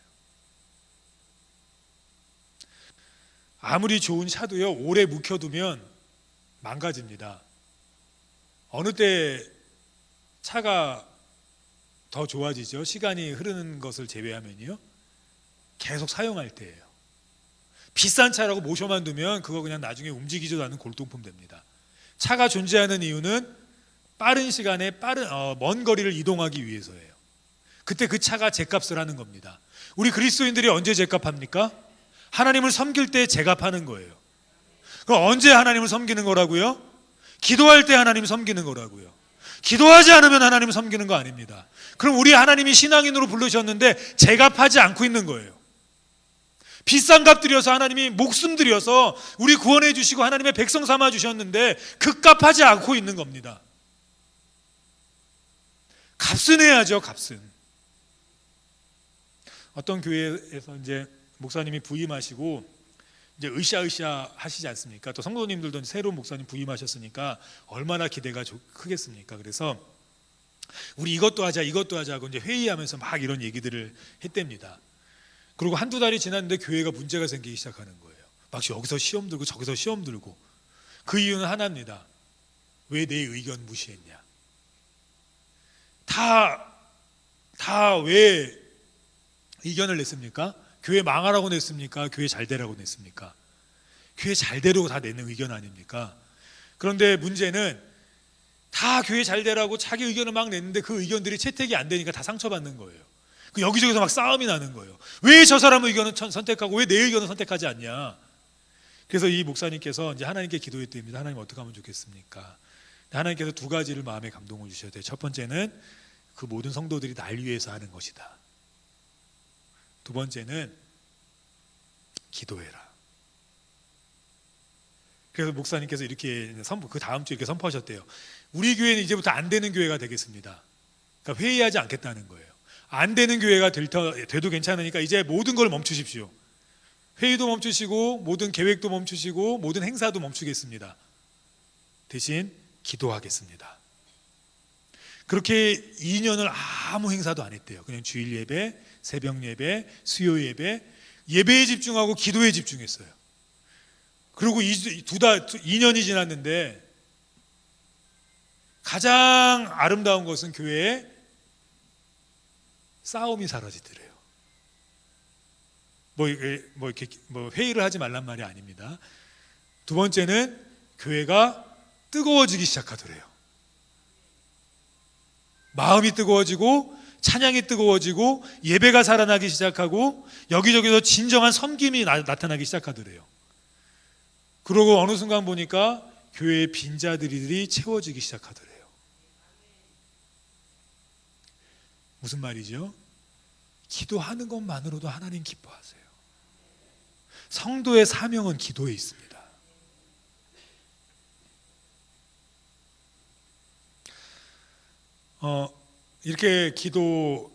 아무리 좋은 차도요, 오래 묵혀두면 망가집니다. 어느 때 차가 더 좋아지죠? 시간이 흐르는 것을 제외하면요, 계속 사용할 때예요. 비싼 차라고 모셔만 두면 그거 그냥 나중에 움직이지도 않는 골동품 됩니다. 차가 존재하는 이유는 빠른 시간에 먼 거리를 이동하기 위해서예요. 그때 그 차가 죗값을 하는 겁니다. 우리 그리스도인들이 언제 죗값합니까? 하나님을 섬길 때 죗값하는 거예요. 그럼 언제 하나님을 섬기는 거라고요? 기도할 때 하나님 섬기는 거라고요. 기도하지 않으면 하나님 섬기는 거 아닙니다. 그럼 우리 하나님이 신앙인으로 부르셨는데 죗값하지 않고 있는 거예요. 비싼 값 들여서 하나님이 목숨 들여서 우리 구원해 주시고 하나님의 백성 삼아 주셨는데 그 값하지 않고 있는 겁니다. 값은 해야죠, 값은. 어떤 교회에서 이제 목사님이 부임하시고 이제 으쌰으쌰 하시지 않습니까? 또 성도님들도 새로운 목사님 부임하셨으니까 얼마나 기대가 크겠습니까? 그래서 우리 이것도 하자 하고 이제 회의하면서 막 이런 얘기들을 했답니다. 그리고 한두 달이 지났는데 교회가 문제가 생기기 시작하는 거예요. 막 여기서 시험 들고 저기서 시험 들고. 그 이유는 하나입니다. 왜 내 의견 무시했냐? 다 왜 의견을 냈습니까? 교회 망하라고 냈습니까? 교회 잘 되라고 냈습니까? 교회 잘 되라고 다 내는 의견 아닙니까? 그런데 문제는 다 교회 잘 되라고 자기 의견을 막 냈는데 그 의견들이 채택이 안 되니까 다 상처받는 거예요. 여기저기서 막 싸움이 나는 거예요. 왜 저 사람 의견은 선택하고 왜 내 의견은 선택하지 않냐? 그래서 이 목사님께서 이제 하나님께 기도했답니다. 하나님 어떻게 하면 좋겠습니까? 하나님께서 두 가지를 마음에 감동을 주셔야 돼요. 첫 번째는 그 모든 성도들이 날 위해서 하는 것이다. 두 번째는 기도해라. 그래서 목사님께서 이렇게 그 다음 주에 이렇게 선포하셨대요. 우리 교회는 이제부터 안 되는 교회가 되겠습니다. 그러니까 회의하지 않겠다는 거예요. 안 되는 교회가 돼도 괜찮으니까 이제 모든 걸 멈추십시오. 회의도 멈추시고 모든 계획도 멈추시고 모든 행사도 멈추겠습니다. 대신 기도하겠습니다. 그렇게 2년을 아무 행사도 안 했대요. 그냥 주일 예배, 새벽 예배, 수요 예배, 예배에 집중하고 기도에 집중했어요. 그리고 2년이 지났는데 가장 아름다운 것은 교회에 싸움이 사라지더래요. 이렇게 회의를 하지 말란 말이 아닙니다. 두 번째는 교회가 뜨거워지기 시작하더래요. 마음이 뜨거워지고 찬양이 뜨거워지고 예배가 살아나기 시작하고 여기저기서 진정한 섬김이 나타나기 시작하더래요. 그러고 어느 순간 보니까 교회의 빈자들이 채워지기 시작하더래요. 무슨 말이죠? 기도하는 것만으로도 하나님 기뻐하세요. 성도의 사명은 기도에 있습니다. 이렇게 기도했더니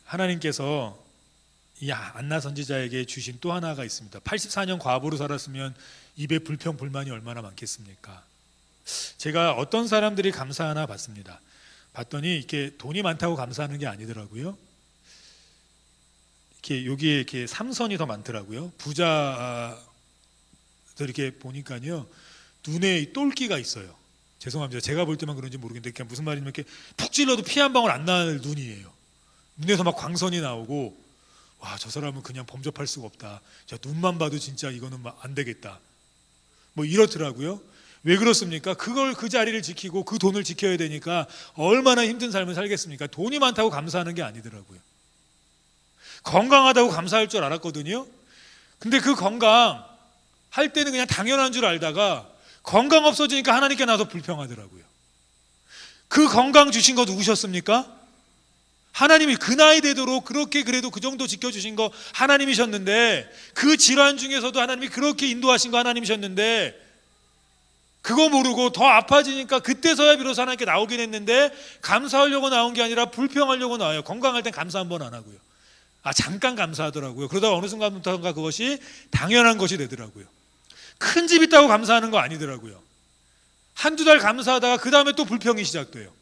하나님께서 이 안나 선지자에게 주신 또 하나가 있습니다. 84년 과부로 살았으면 입에 불평 불만이 얼마나 많겠습니까? 제가 어떤 사람들이 감사하나 봤습니다. 봤더니 이렇게 돈이 많다고 감사하는 게 아니더라고요. 여기에 이렇게 삼선이 더 많더라고요. 부자들 이렇게 보니까요, 눈에 똘끼가 있어요. 죄송합니다. 제가 볼 때만 그런지 모르겠는데 그냥 무슨 말이냐면 이렇게 푹 찔러도 피 한 방울 안 날 눈이에요. 눈에서 막 광선이 나오고, 와, 저 사람은 그냥 범접할 수가 없다. 눈만 봐도 진짜 이거는 안 되겠다. 이렇더라고요. 왜 그렇습니까? 그 자리를 지키고 그 돈을 지켜야 되니까 얼마나 힘든 삶을 살겠습니까? 돈이 많다고 감사하는 게 아니더라고요. 건강하다고 감사할 줄 알았거든요. 근데 그 건강 할 때는 그냥 당연한 줄 알다가 건강 없어지니까 하나님께 나서 불평하더라고요. 그 건강 주신 거 누구셨습니까? 하나님이 그 나이 되도록 그렇게 그래도 그 정도 지켜주신 거 하나님이셨는데, 그 질환 중에서도 하나님이 그렇게 인도하신 거 하나님이셨는데, 그거 모르고 더 아파지니까 그때서야 비로소 하나님께 나오긴 했는데, 감사하려고 나온 게 아니라 불평하려고 나와요. 건강할 땐 감사 한 번 안 하고요. 잠깐 감사하더라고요. 그러다가 어느 순간부터인가 그것이 당연한 것이 되더라고요. 큰 집 있다고 감사하는 거 아니더라고요. 한두 달 감사하다가 그 다음에 또 불평이 시작돼요.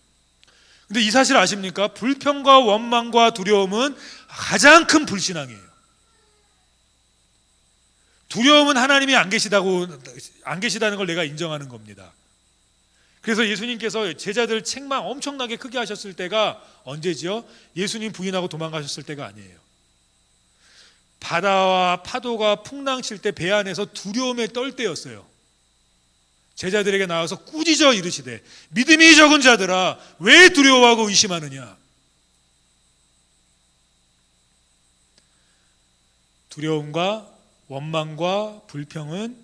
근데 이 사실 아십니까? 불평과 원망과 두려움은 가장 큰 불신앙이에요. 두려움은 하나님이 안 계시다는 걸 내가 인정하는 겁니다. 그래서 예수님께서 제자들 책망 엄청나게 크게 하셨을 때가 언제죠? 예수님 부인하고 도망가셨을 때가 아니에요. 바다와 파도가 풍랑칠 때 배 안에서 두려움에 떨 때였어요. 제자들에게 나와서 꾸짖어 이르시되 믿음이 적은 자들아 왜 두려워하고 의심하느냐. 두려움과 원망과 불평은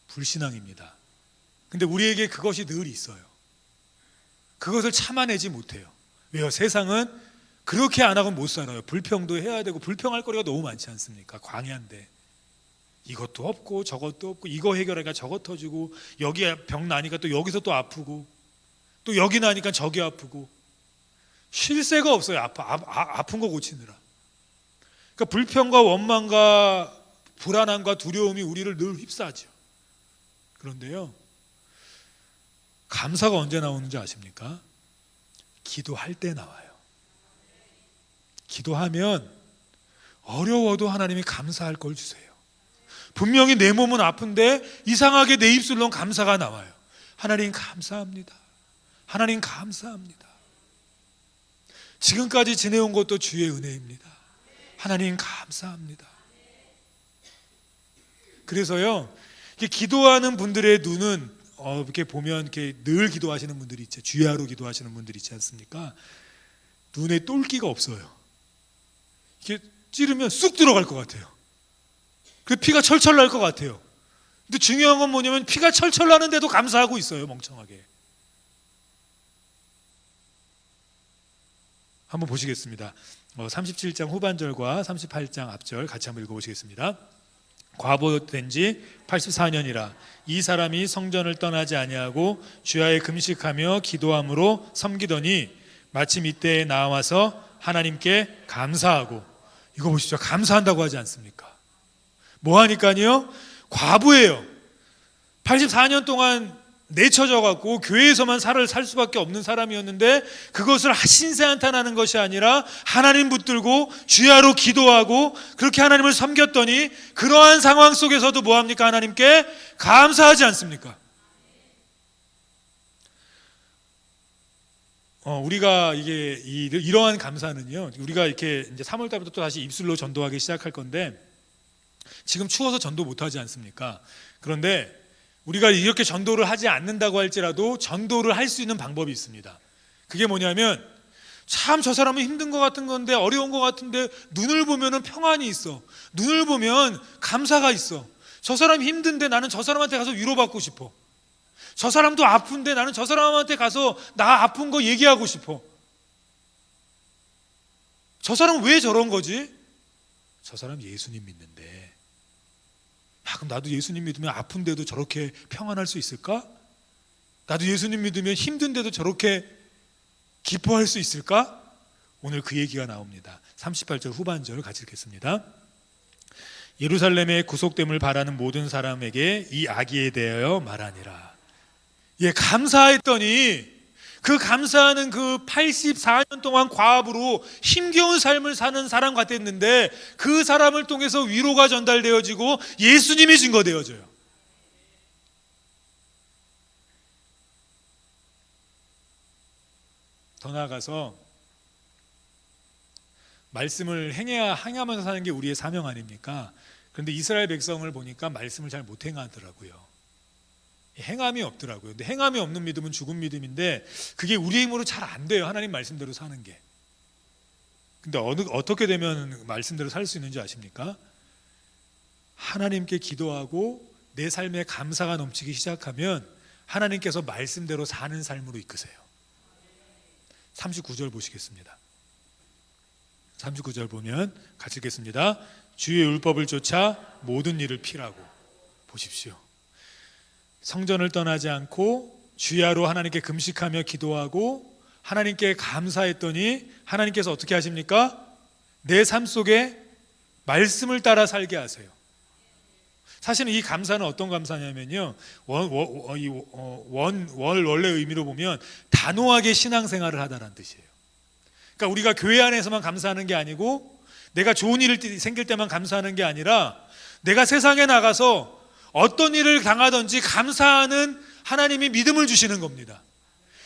불신앙입니다. 근데 우리에게 그것이 늘 있어요. 그것을 참아내지 못해요. 왜요? 세상은 그렇게 안 하고는 못 살아요. 불평도 해야 되고 불평할 거리가 너무 많지 않습니까? 광야인데 이것도 없고 저것도 없고, 이거 해결하니까 저거 터지고, 여기 병 나니까 또 여기서 또 아프고, 또 여기 나니까 저기 아프고, 쉴 새가 없어요. 아픈 거 고치느라. 그러니까 불평과 원망과 불안함과 두려움이 우리를 늘 휩싸죠. 그런데요, 감사가 언제 나오는지 아십니까? 기도할 때 나와요. 기도하면 어려워도 하나님이 감사할 걸 주세요. 분명히 내 몸은 아픈데 이상하게 내 입술로는 감사가 나와요. 하나님 감사합니다. 하나님 감사합니다. 지금까지 지내온 것도 주의 은혜입니다. 하나님 감사합니다. 그래서요, 이렇게 기도하는 분들의 눈은 이렇게 보면 이렇게 늘 기도하시는 분들이 있죠. 주야로 기도하시는 분들이 있지 않습니까? 눈에 똘끼가 없어요. 이렇게 찌르면 쑥 들어갈 것 같아요. 그 피가 철철 날 것 같아요. 근데 중요한 건 뭐냐면 피가 철철 나는데도 감사하고 있어요. 멍청하게. 한번 보시겠습니다. 37장 후반절과 38장 앞절 같이 한번 읽어보시겠습니다. 과부된 지 84년이라 이 사람이 성전을 떠나지 아니하고 주야에 금식하며 기도함으로 섬기더니 마침 이때에 나와서 하나님께 감사하고, 이거 보십시오. 감사한다고 하지 않습니까? 뭐 하니까요? 과부예요. 84년 동안 내쳐져 갖고 교회에서만 살 수밖에 없는 사람이었는데, 그것을 신세한탄하는 것이 아니라 하나님 붙들고 주야로 기도하고 그렇게 하나님을 섬겼더니 그러한 상황 속에서도 뭐 합니까? 하나님께 감사하지 않습니까? 우리가 이러한 감사는요, 우리가 이렇게 이제 3월 달부터 또 다시 입술로 전도하기 시작할 건데, 지금 추워서 전도 못 하지 않습니까? 그런데 우리가 이렇게 전도를 하지 않는다고 할지라도 전도를 할 수 있는 방법이 있습니다. 그게 뭐냐면, 참 저 사람은 힘든 것 같은 건데, 어려운 것 같은데, 눈을 보면은 평안이 있어. 눈을 보면 감사가 있어. 저 사람이 힘든데 나는 저 사람한테 가서 위로받고 싶어. 저 사람도 아픈데 나는 저 사람한테 가서 나 아픈 거 얘기하고 싶어. 저 사람은 왜 저런 거지? 저 사람 예수님 믿는데, 야, 그럼 나도 예수님 믿으면 아픈데도 저렇게 평안할 수 있을까? 나도 예수님 믿으면 힘든데도 저렇게 기뻐할 수 있을까? 오늘 그 얘기가 나옵니다. 38절 후반절을 같이 읽겠습니다. 예루살렘의 구속됨을 바라는 모든 사람에게 이 아기에 대하여 말하니라. 감사했더니, 그 감사하는 그 84년 동안 과부로 힘겨운 삶을 사는 사람 같았는데, 그 사람을 통해서 위로가 전달되어지고 예수님이 증거되어져요. 더 나아가서 말씀을 행하면서 사는 게 우리의 사명 아닙니까? 그런데 이스라엘 백성을 보니까 말씀을 잘 못 행하더라고요. 행함이 없더라고요. 근데 행함이 없는 믿음은 죽은 믿음인데, 그게 우리의 힘으로 잘 안 돼요. 하나님 말씀대로 사는 게. 근데 어떻게 되면 말씀대로 살 수 있는지 아십니까? 하나님께 기도하고 내 삶에 감사가 넘치기 시작하면 하나님께서 말씀대로 사는 삶으로 이끄세요. 39절 보시겠습니다. 39절 보면 같이 읽겠습니다. 주의 율법을 쫓아 모든 일을 피라고. 보십시오. 성전을 떠나지 않고 주야로 하나님께 금식하며 기도하고 하나님께 감사했더니 하나님께서 어떻게 하십니까? 내 삶 속에 말씀을 따라 살게 하세요. 사실은 이 감사는 어떤 감사냐면요, 원래 의미로 보면 단호하게 신앙생활을 하다라는 뜻이에요. 그러니까 우리가 교회 안에서만 감사하는 게 아니고, 내가 좋은 일이 생길 때만 감사하는 게 아니라, 내가 세상에 나가서 어떤 일을 당하든지 감사하는 하나님이 믿음을 주시는 겁니다.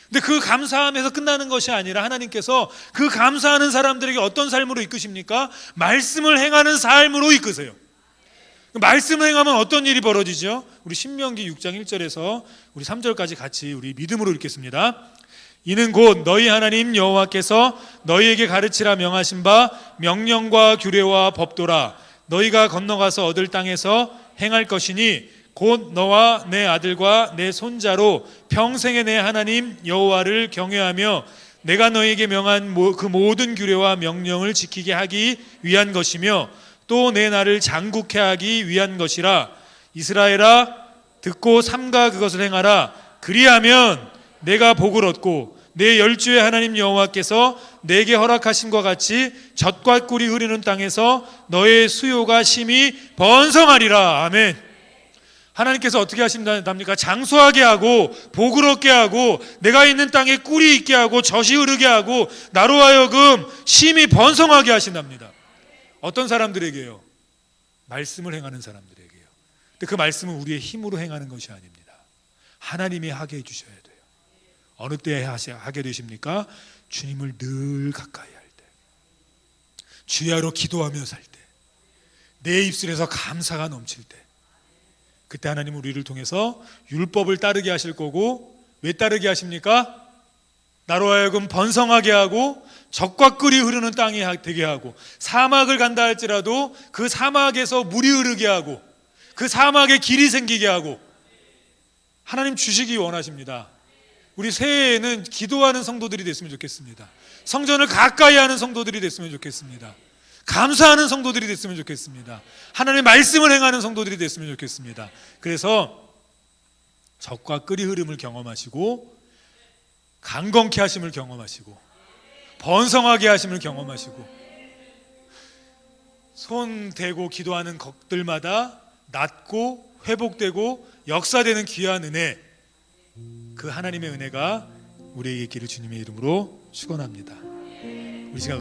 근데 그 감사함에서 끝나는 것이 아니라 하나님께서 그 감사하는 사람들에게 어떤 삶으로 이끄십니까? 말씀을 행하는 삶으로 이끄세요. 말씀을 행하면 어떤 일이 벌어지죠? 우리 신명기 6장 1절에서 우리 3절까지 같이 우리 믿음으로 읽겠습니다. 이는 곧 너희 하나님 여호와께서 너희에게 가르치라 명하신 바 명령과 규례와 법도라. 너희가 건너가서 얻을 땅에서 행할 것이니 곧 너와 내 아들과 내 손자로 평생에 내 하나님 여호와를 경외하며 내가 너희에게 명한 그 모든 규례와 명령을 지키게 하기 위한 것이며 또 내 나를 장국케 하기 위한 것이라. 이스라엘아, 듣고 삼가 그것을 행하라. 그리하면 내가 복을 얻고 내 열주의 하나님 여호와께서 내게 허락하신 것 같이 젖과 꿀이 흐르는 땅에서 너의 수요가 심히 번성하리라. 아멘. 하나님께서 어떻게 하신답니까? 장수하게 하고 복을 얻게 하고 내가 있는 땅에 꿀이 있게 하고 젖이 흐르게 하고 나로 하여금 심히 번성하게 하신답니다. 어떤 사람들에게요? 말씀을 행하는 사람들에게요. 근데 그 말씀은 우리의 힘으로 행하는 것이 아닙니다. 하나님이 하게 해주셔야 돼요. 어느 때에 하게 되십니까? 주님을 늘 가까이 할 때, 주야로 기도하며 살 때, 내 입술에서 감사가 넘칠 때, 그때 하나님은 우리를 통해서 율법을 따르게 하실 거고, 왜 따르게 하십니까? 나로 하여금 번성하게 하고 젖과 꿀이 흐르는 땅이 되게 하고, 사막을 간다 할지라도 그 사막에서 물이 흐르게 하고 그 사막에 길이 생기게 하고 하나님 주시기 원하십니다. 우리 새해에는 기도하는 성도들이 됐으면 좋겠습니다. 성전을 가까이 하는 성도들이 됐으면 좋겠습니다. 감사하는 성도들이 됐으면 좋겠습니다. 하나님의 말씀을 행하는 성도들이 됐으면 좋겠습니다. 그래서 젖과 꿀이 흐름을 경험하시고 강건케 하심을 경험하시고 번성하게 하심을 경험하시고 손 대고 기도하는 것들마다 낫고 회복되고 역사되는 귀한 은혜, 그 하나님의 은혜가 우리에게 있기를 주님의 이름으로 축원합니다. 우리 시간